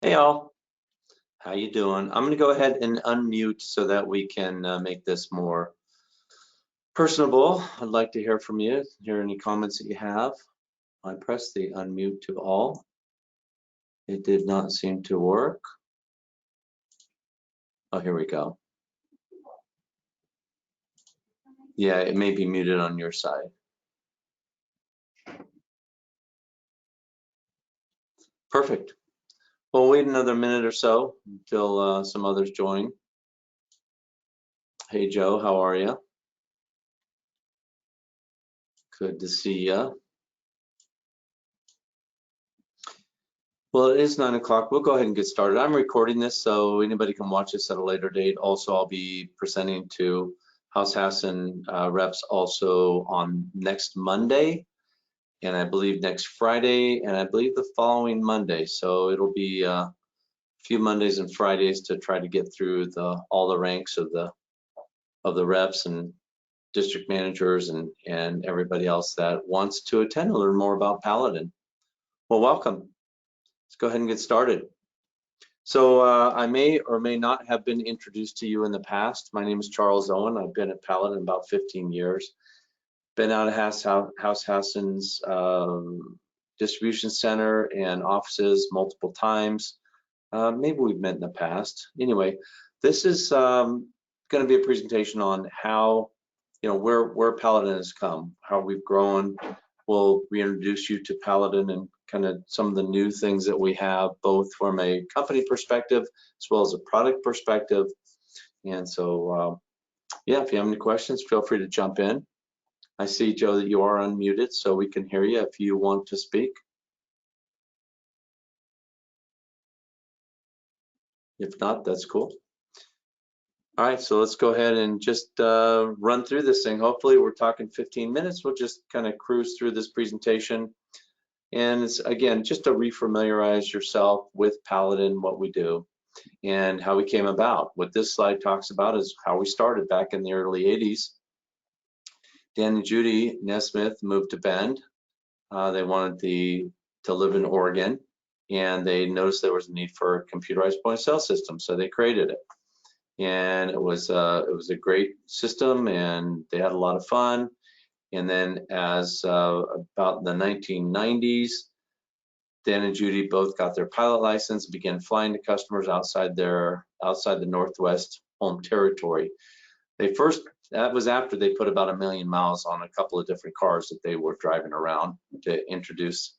Hey all, how you doing? I'm going to go ahead and unmute so that we can make this more personable. I'd like to hear from you, hear any comments that you have. I pressed the unmute to all. It did not seem to work. Oh, here we go. Yeah, it may be muted on your side. Perfect. We'll wait another minute or so until some others join. Hey Joe, how are you? Good to see you. Well, it is 9 o'clock. We'll go ahead and get started. I'm recording this so anybody can watch this at a later date. Also, I'll be presenting to House-Hasson reps also on next Monday, and I believe next Friday, and I believe the following Monday. So it'll be a few Mondays and Fridays to try to get through all the ranks of the reps and district managers and everybody else that wants to attend and learn more about Paladin. Well, welcome. Let's go ahead and get started. So I may or may not have been introduced to you in the past. My name is Charles Owen. I've been at Paladin about 15 years. Been out of House-Hasson's distribution center and offices multiple times. Maybe we've met in the past. Anyway, this is going to be a presentation on how, where Paladin has come, how we've grown. We'll reintroduce you to Paladin and kind of some of the new things that we have, both from a company perspective as well as a product perspective. And so, yeah, if you have any questions, feel free to jump in. I see, Joe, that you are unmuted, so we can hear you if you want to speak. If not, that's cool. All right, so let's go ahead and just run through this thing. Hopefully we're talking 15 minutes. We'll just kind of cruise through this presentation. And it's, again, just to refamiliarize yourself with Paladin, what we do, and how we came about. What this slide talks about is how we started back in the early 80s. Dan and Judy Nesmith moved to Bend. They wanted to live in Oregon, and they noticed there was a need for a computerized point of sale system, so they created it. And it was a great system, and they had a lot of fun. And then as about the 1990s, Dan and Judy both got their pilot license, began flying to customers outside the Northwest home territory. That was after they put about 1 million miles on a couple of different cars that they were driving around to introduce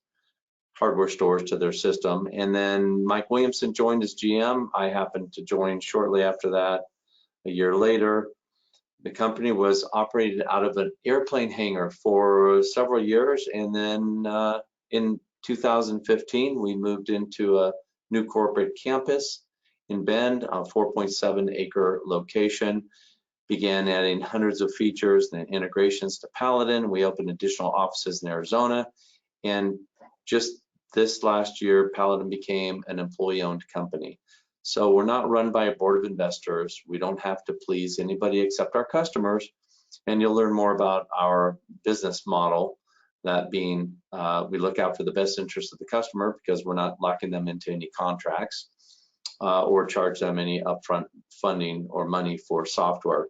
hardware stores to their system. And then Mike Williamson joined as GM. I happened to join shortly after that, a year later. The company was operated out of an airplane hangar for several years, and then in 2015 we moved into a new corporate campus in Bend, a 4.7 acre location, began adding hundreds of features and integrations to Paladin. We opened additional offices in Arizona, and just this last year Paladin became an employee-owned company. So we're not run by a board of investors. We don't have to please anybody except our customers. And you'll learn more about our business model, that being we look out for the best interest of the customer because we're not locking them into any contracts or charge them any upfront funding or money for software.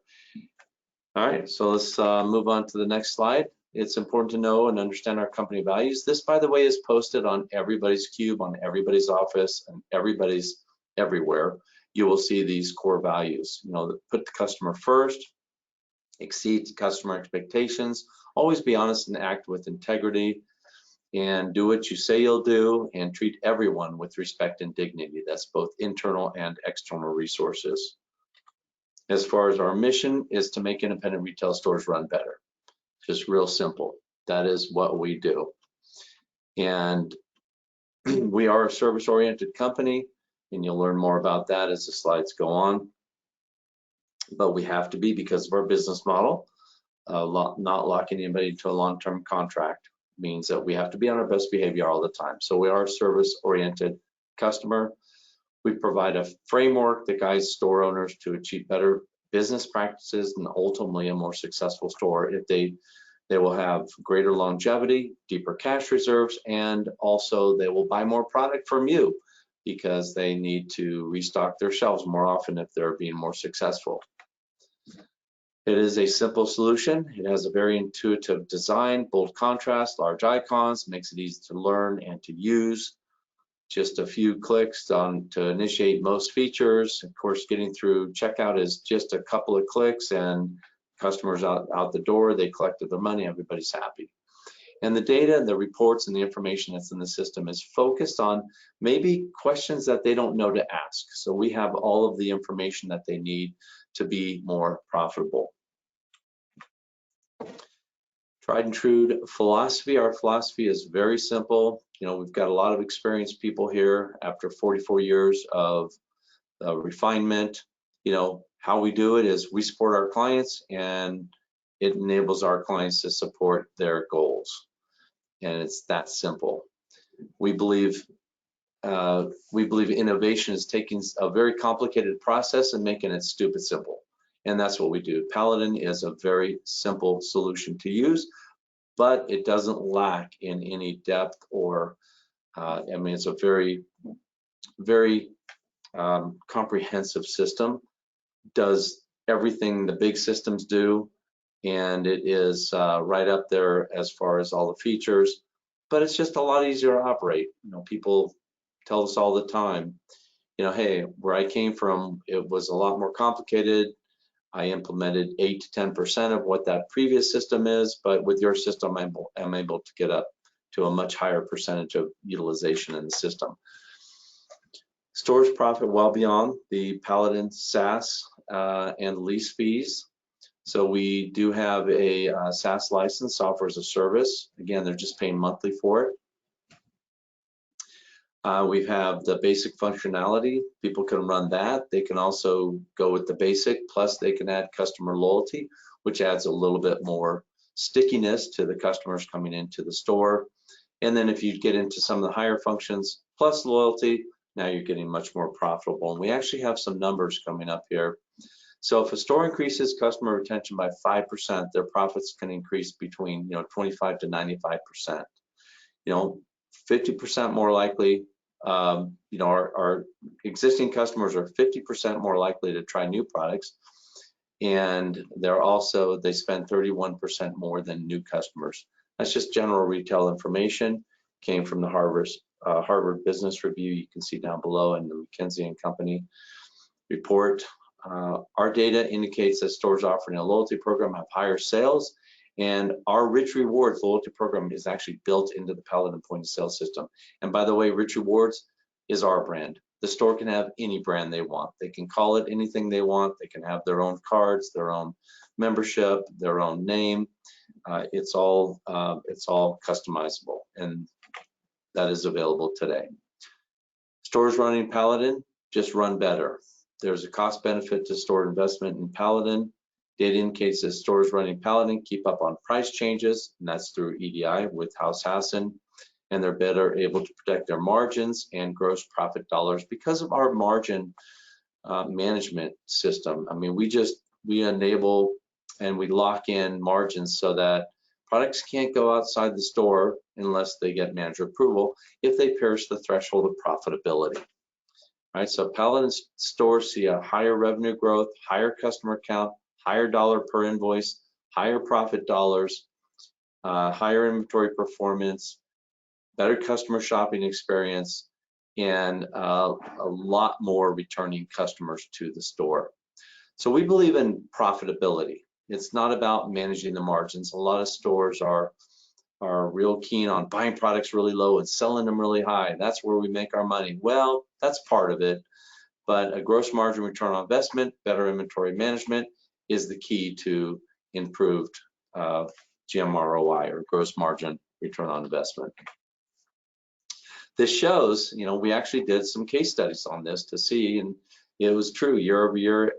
All right, so let's move on to the next slide. It's important to know and understand our company values. This, by the way, is posted on everybody's cube, on everybody's office, and everybody's everywhere. You will see these core values. Put the customer first, exceed customer expectations, always be honest and act with integrity, and do what you say you'll do, and treat everyone with respect and dignity. That's both internal and external resources. As far as our mission is to make independent retail stores run better. Just real simple. That is what we do. And we are a service-oriented company, and you'll learn more about that as the slides go on. But we have to be, because of our business model, not locking anybody into a long-term contract means that we have to be on our best behavior all the time. So we are a service-oriented customer. We provide a framework that guides store owners to achieve better business practices and ultimately a more successful store. If they will have greater longevity, deeper cash reserves, and also they will buy more product from you because they need to restock their shelves more often if they're being more successful. It is a simple solution. It has a very intuitive design, bold contrast, large icons, makes it easy to learn and to use. Just a few clicks to initiate most features. Of course, getting through checkout is just a couple of clicks and customers out the door, they collected their money, everybody's happy. And the data and the reports and the information that's in the system is focused on maybe questions that they don't know to ask. So we have all of the information that they need to be more profitable. Tried and true philosophy. Our philosophy is very simple. You know, we've got a lot of experienced people here after 44 years of refinement. You know, how we do it is we support our clients and it enables our clients to support their goals. And it's that simple. We believe innovation is taking a very complicated process and making it stupid simple. And that's what we do. Paladin is a very simple solution to use, but it doesn't lack in any depth or, I mean, it's a very, very comprehensive system. Does everything the big systems do, and it is right up there as far as all the features, but it's just a lot easier to operate. You know, people tell us all the time, you know, hey, where I came from, it was a lot more complicated. I implemented 8 to 10% of what that previous system is, but with your system, I'm able to get up to a much higher percentage of utilization in the system. Stores profit well beyond the Paladin SaaS and lease fees. So we do have a SaaS license, software as a service. Again, they're just paying monthly for it. We have the basic functionality. People can run that. They can also go with the basic, plus they can add customer loyalty, which adds a little bit more stickiness to the customers coming into the store. And then if you get into some of the higher functions, plus loyalty, now you're getting much more profitable. And we actually have some numbers coming up here. So if a store increases customer retention by 5%, their profits can increase between 25 to 95%. 50% more likely. Our existing customers are 50% more likely to try new products, and they spend 31% more than new customers. That's just general retail information. Came from the Harvard Business Review. You can see down below in the McKinsey & Company report. Our data indicates that stores offering a loyalty program have higher sales, and our Rich Rewards loyalty program is actually built into the Paladin point of sale system. And by the way, Rich Rewards is our brand. The store can have any brand they want. They can call it anything they want. They can have their own cards, their own membership, their own name. It's all customizable, and that is available today. Stores running Paladin just run better. There's a cost benefit to store investment in Paladin. Data indicates that stores running Paladin keep up on price changes, and that's through EDI with House-Hasson, and they're better able to protect their margins and gross profit dollars because of our margin management system. I mean, we enable and we lock in margins so that products can't go outside the store unless they get manager approval if they pierce the threshold of profitability. All right, so Paladin stores see a higher revenue growth, higher customer count, higher dollar per invoice, higher profit dollars, higher inventory performance, better customer shopping experience, and a lot more returning customers to the store. So we believe in profitability. It's not about managing the margins. A lot of stores are real keen on buying products really low and selling them really high. That's where we make our money. Well, that's part of it, but a gross margin return on investment, better inventory management is the key to improved GMROI, or gross margin return on investment. This shows, we actually did some case studies on this to see, and it was true. Year-over-year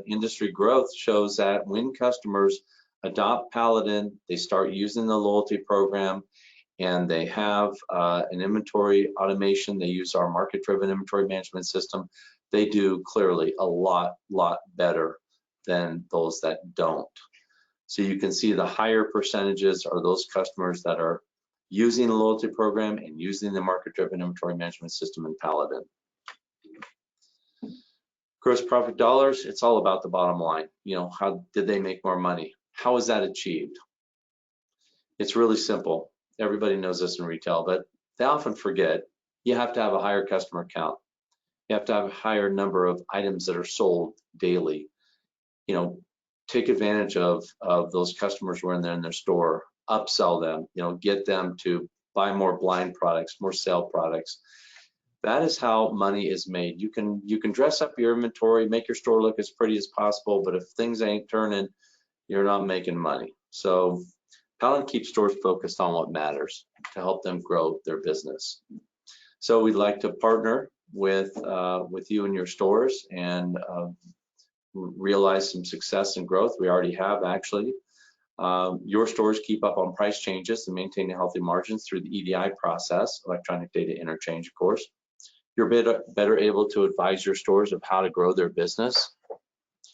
industry growth shows that when customers adopt Paladin, they start using the loyalty program, and they have an inventory automation. They use our market-driven inventory management system. They do clearly a lot better than those that don't. So you can see the higher percentages are those customers that are using the loyalty program and using the market-driven inventory management system in Paladin. Gross profit dollars, it's all about the bottom line. How did they make more money? How is that achieved? It's really simple. Everybody knows this in retail, but they often forget you have to have a higher customer count. You have to have a higher number of items that are sold daily. Take advantage of those customers when they're in their store, upsell them, get them to buy more blind products, more sale products. That is how money is made. You can dress up your inventory, make your store look as pretty as possible, but if things ain't turning, you're not making money. So Paladin keeps stores focused on what matters to help them grow their business. So we'd like to partner with you and your stores and realize some success and growth. We already have, actually. Your stores keep up on price changes and maintain healthy margins through the EDI process, electronic data interchange, of course. You're better able to advise your stores of how to grow their business,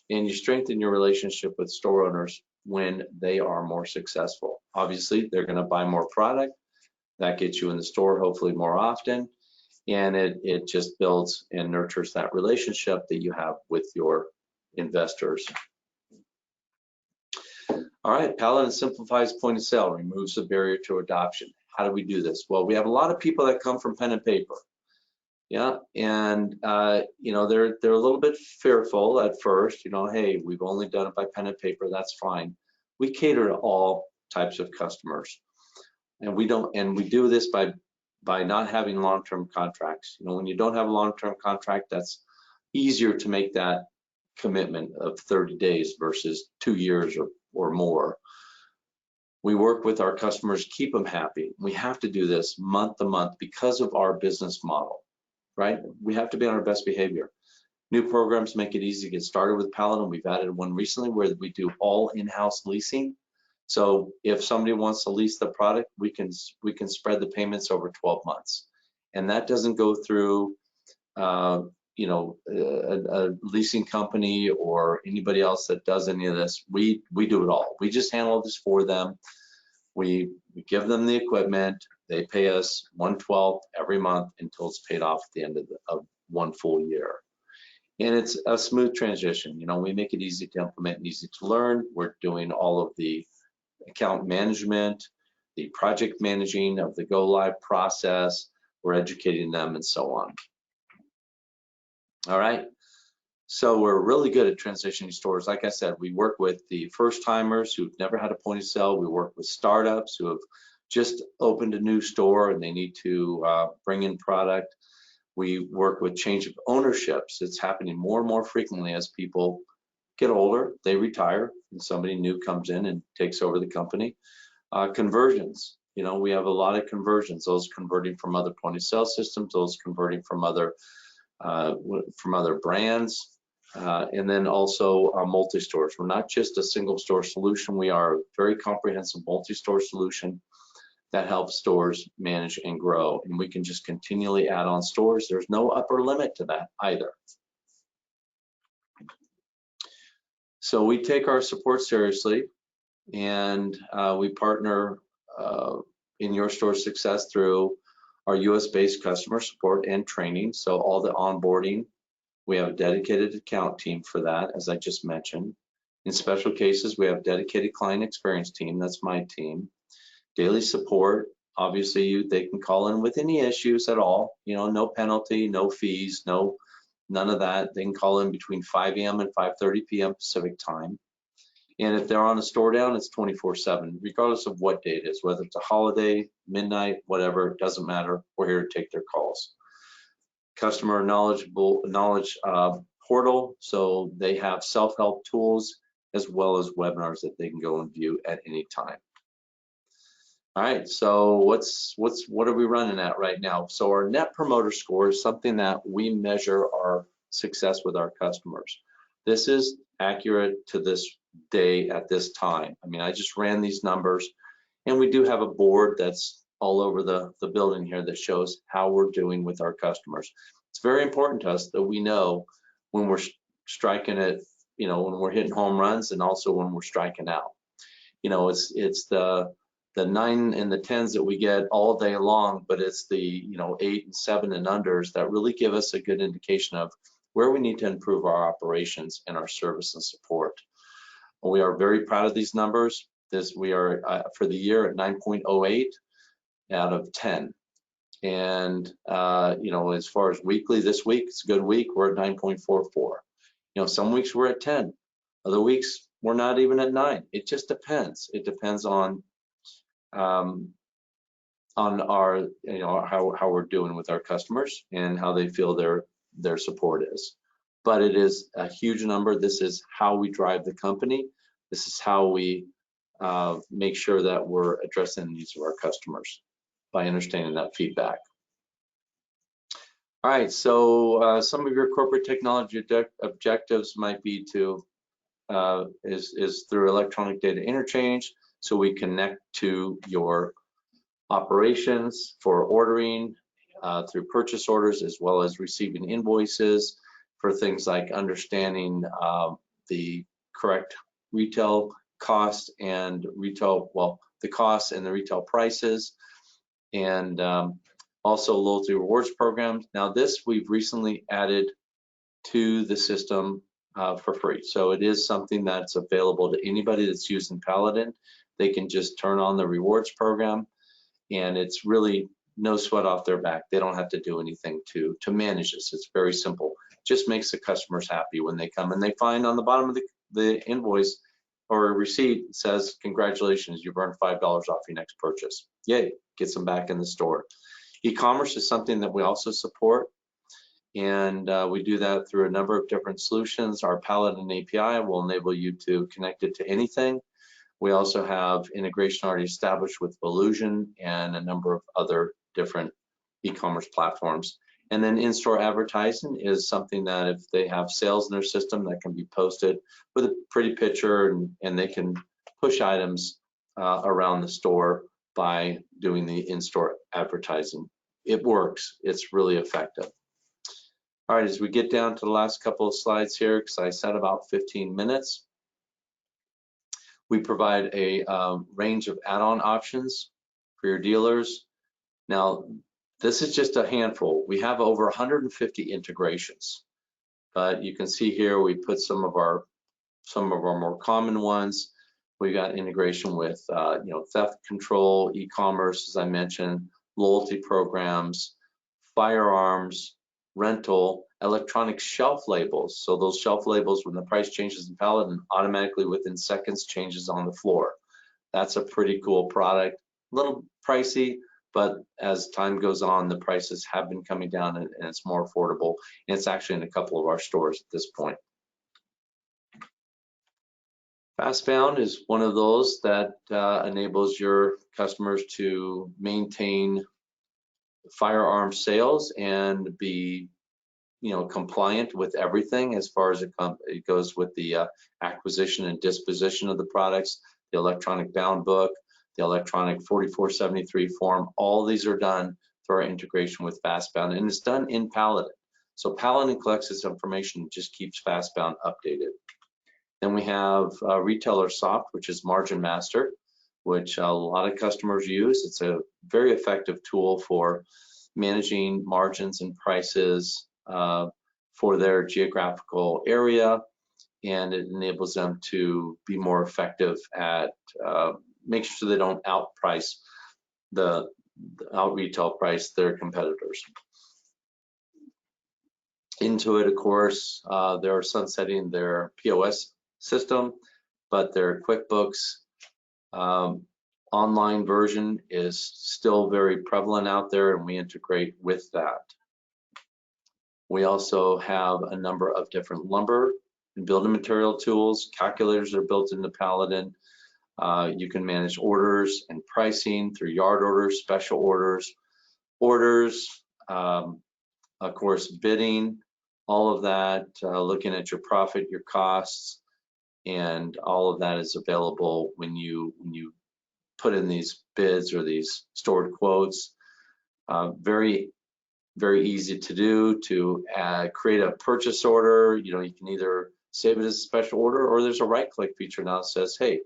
and you strengthen your relationship with store owners when they are more successful. Obviously, they're going to buy more product. That gets you in the store hopefully more often, and it just builds and nurtures that relationship that you have with your investors. All right, Paladin simplifies point of sale, removes the barrier to adoption. How do we do this? Well, we have a lot of people that come from pen and paper. Yeah, and they're a little bit fearful at first. Hey, we've only done it by pen and paper. That's fine. We cater to all types of customers, and we do this by not having long-term contracts. When you don't have a long-term contract, that's easier to make that commitment of 30 days versus 2 years or more. We work with our customers, keep them happy. We have to do this month to month because of our business model. Right? We have to be on our best behavior. New programs make it easy to get started with Paladin. We've added one recently where we do all in-house leasing. So if somebody wants to lease the product, we can spread the payments over 12 months. And that doesn't go through a leasing company or anybody else that does any of this. We do it all. We just handle this for them. We give them the equipment. They pay us 1/12 every month until it's paid off at the end of one full year. And it's a smooth transition. We make it easy to implement and easy to learn. We're doing all of the account management, the project managing of the go live process. We're educating them and so on. All right. So we're really good at transitioning stores. Like I said, we work with the first timers who've never had a point of sale. We work with startups who have just opened a new store and they need to bring in product. We work with change of ownerships. It's happening more and more frequently as people get older, they retire, and somebody new comes in and takes over the company. Conversions, we have a lot of conversions, those converting from other point of sale systems, those converting from other brands, and then also multi-stores. We're not just a single store solution. We are a very comprehensive multi-store solution that helps stores manage and grow. And we can just continually add on stores. There's no upper limit to that either. So we take our support seriously, and we partner in your store success through our US-based customer support and training. So all the onboarding, we have a dedicated account team for that, as I just mentioned. In special cases, we have a dedicated client experience team. That's my team. Daily support, obviously they can call in with any issues at all, no penalty, no fees, none of that. They can call in between 5 a.m. and 5:30 p.m. Pacific time. And if they're on a store down, it's 24/7, regardless of what day it is, whether it's a holiday, midnight, whatever, it doesn't matter. We're here to take their calls. Customer knowledge portal, so they have self-help tools as well as webinars that they can go and view at any time. All right, so what are we running at right now? So our net promoter score is something that we measure our success with our customers. This is accurate to this day at this time. I mean, I just ran these numbers, and we do have a board that's all over the building here that shows how we're doing with our customers. It's very important to us that we know when we're striking it, when we're hitting home runs, and also when we're striking out. It's the 9 and the 10s that we get all day long, but it's the 8 and 7 and unders that really give us a good indication of where we need to improve our operations and our service and support. We are very proud of these numbers. We are for the year at 9.08 out of 10. And you know, as far as weekly, this week it's a good week. We're at 9.44. You know, some weeks we're at 10. Other weeks we're not even at 9. It just depends. It depends on our, you know, how we're doing with our customers and how they feel their support is. But it is a huge number. This is how we drive the company. This is how we make sure that we're addressing the needs of our customers by understanding that feedback. All right, so some of your corporate technology objectives might be to is through electronic data interchange, so we connect to your operations for ordering through purchase orders, as well as receiving invoices for things like understanding the correct retail cost and retail, well, the costs and the retail prices, and also loyalty rewards programs. Now this we've recently added to the system for free. So it is something that's available to anybody that's using Paladin. They can just turn on the rewards program, and it's really no sweat off their back. They don't have to do anything to manage this. It's very simple. It just makes the customers happy when they come and they find on the bottom of the invoice or a receipt, it says, congratulations, you've earned $5 off your next purchase. Yay, gets them back in the store. E-commerce is something that we also support, and we do that through a number of different solutions. Our Paladin API will enable you to connect it to anything. We also have integration already established with Volusion and a number of other different e-commerce platforms. And then in-store advertising is something that if they have sales in their system, that can be posted with a pretty picture, and they can push items around the store by doing the in-store advertising. It works. It's really effective. All right, as we get down to the last couple of slides here, because I said about 15 minutes, we provide a range of add-on options for your dealers. Now, this is just a handful. We have over 150 integrations, but you can see here we put some of our more common ones. We got integration with you know, theft control, e-commerce, as I mentioned, loyalty programs, firearms, rental, electronic shelf labels. So those shelf labels, when the price changes in Paladin, automatically within seconds changes on the floor. That's a pretty cool product. A little pricey, but as time goes on, the prices have been coming down and it's more affordable. And it's actually in a couple of our stores at this point. Fastbound is one of those that enables your customers to maintain firearm sales and be, you know, compliant with everything as far as it goes with the acquisition and disposition of the products, the electronic bound book, the electronic 4473 form. All these are done through our integration with Fastbound, and it's done in Paladin. So Paladin collects this information and just keeps Fastbound updated. Then we have Retailer Soft, which is Margin Master, which a lot of customers use. It's a very effective tool for managing margins and prices for their geographical area, and it enables them to be more effective at making sure they don't out retail price their competitors. Intuit, of course, they're sunsetting their POS system, but their QuickBooks online version is still very prevalent out there, and we integrate with that. We also have a number of different lumber and building material tools. Calculators are built into Paladin. You can manage orders and pricing through yard orders, special orders, of course, bidding, all of that, looking at your profit, your costs, and all of that is available when you put in these bids or these stored quotes. Very easy to do, to create a purchase order. You know, you can either save it as a special order, or there's a right-click feature now that says, hey,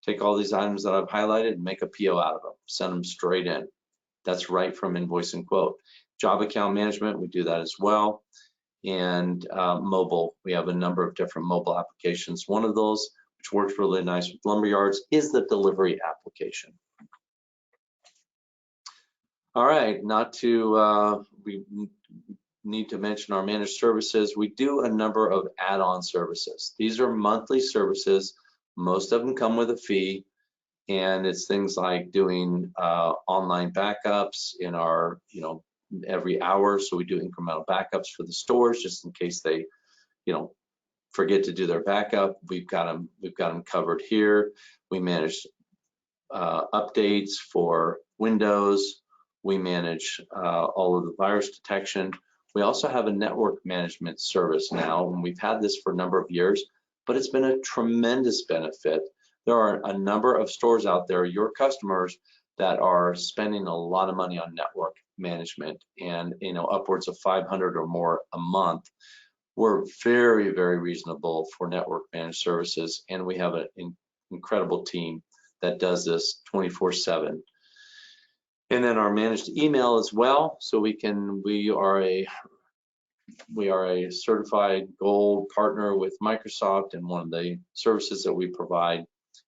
take all these items that I've highlighted and make a PO out of them, send them straight in. That's right from Invoice and Quote. Job account management, we do that as well. and mobile. We have a number of different mobile applications. One of those, which works really nice with lumberyards, is the delivery application. All right, we need to mention our managed services. We do a number of add-on services. These are monthly services. Most of them come with a fee, and it's things like doing online backups in our, every hour. So we do incremental backups for the stores just in case they, forget to do their backup. We've got them covered here. We manage updates for Windows. We manage all of the virus detection. We also have a network management service now, and we've had this for a number of years, but it's been a tremendous benefit. There are a number of stores out there, your customers, that are spending a lot of money on network management, and upwards of $500 or more a month. We're very, very reasonable for network managed services, and we have an incredible team that does this 24/7. And then our managed email as well. So we are a certified gold partner with Microsoft, and one of the services that we provide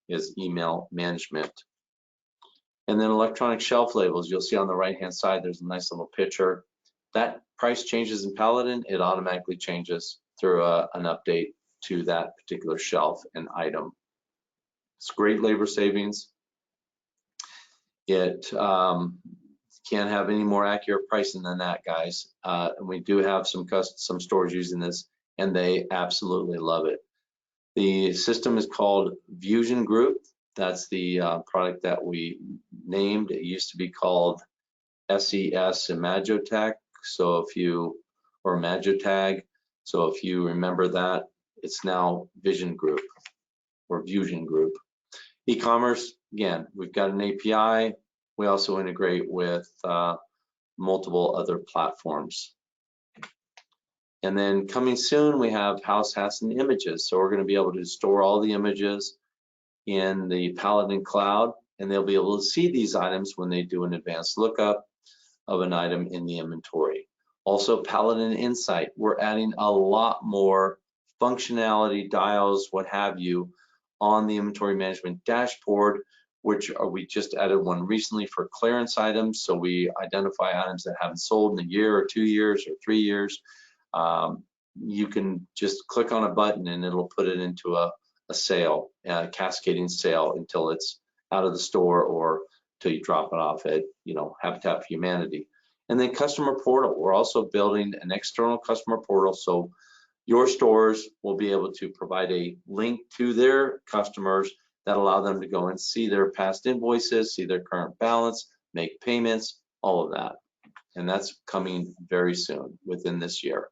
is email management. And then electronic shelf labels. You'll see on the right-hand side, there's a nice little picture. That price changes in Paladin, it automatically changes through an update to that particular shelf and item. It's great labor savings. It can't have any more accurate pricing than that, guys. And we do have some stores using this, and they absolutely love it. The system is called Fusion Group. That's the product that we named. It used to be called SES Imagotech. So or Magotag. So if you remember that, it's now Vision Group or Fusion Group. E-commerce, again, we've got an API. We also integrate with multiple other platforms. And then coming soon, we have House-Hasson images. So we're going to be able to store all the images in the Paladin cloud, and they'll be able to see these items when they do an advanced lookup of an item in the inventory. Also, Paladin Insight, we're adding a lot more functionality, dials, what have you, on the inventory management dashboard, which we just added one recently for clearance items. So we identify items that haven't sold in a year or 2 years or 3 years. You can just click on a button and it'll put it into a sale, a cascading sale until it's out of the store or till you drop it off at Habitat for Humanity. And then customer portal, we're also building an external customer portal, so your stores will be able to provide a link to their customers that allow them to go and see their past invoices, see their current balance, make payments, all of that. And that's coming very soon, within this year.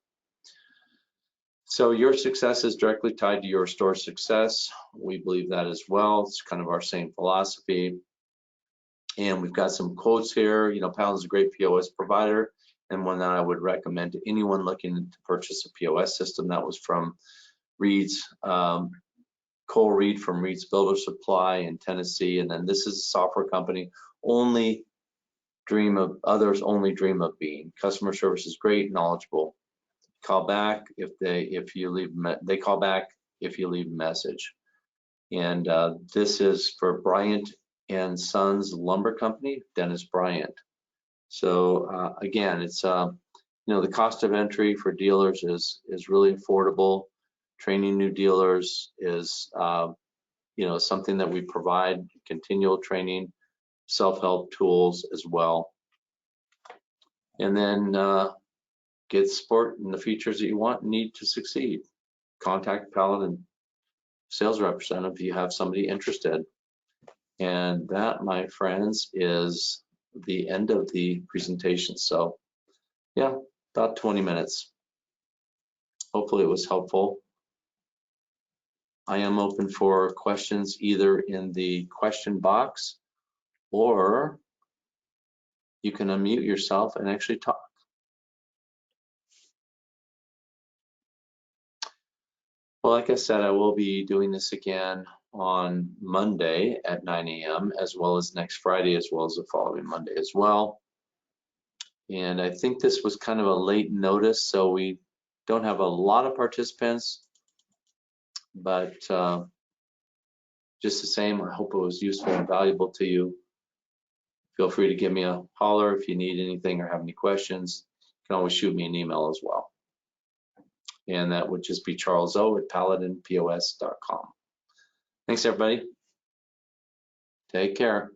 So your success is directly tied to your store success. We believe that as well. It's kind of our same philosophy. And we've got some quotes here. Paladin's a great POS provider, and one that I would recommend to anyone looking to purchase a POS system. That was from Cole Reed from Reed's Builder Supply in Tennessee. And then this is a software company others only dream of being. Customer service is great, knowledgeable. Call back they call back if you leave a message. And this is for Bryant and Sons Lumber Company, Dennis Bryant. So again, it's the cost of entry for dealers is really affordable. Training new dealers is something that we provide, continual training, self-help tools as well. And then get support and the features that you want and need to succeed. Contact Paladin sales representative if you have somebody interested. And that, my friends, is the end of the presentation. So yeah, about 20 minutes. Hopefully it was helpful. I am open for questions either in the question box, or you can unmute yourself and actually talk. Well, like I said, I will be doing this again on Monday at 9 a.m. as well as next Friday, as well as the following Monday as well. And I think this was kind of a late notice, so we Don't have a lot of participants, but just the same, I hope it was useful and valuable to you. Feel free to give me a holler if you need anything or have any questions. You can always shoot me an email as well. And that would just be charleso@paladinpos.com. Thanks, everybody. Take care.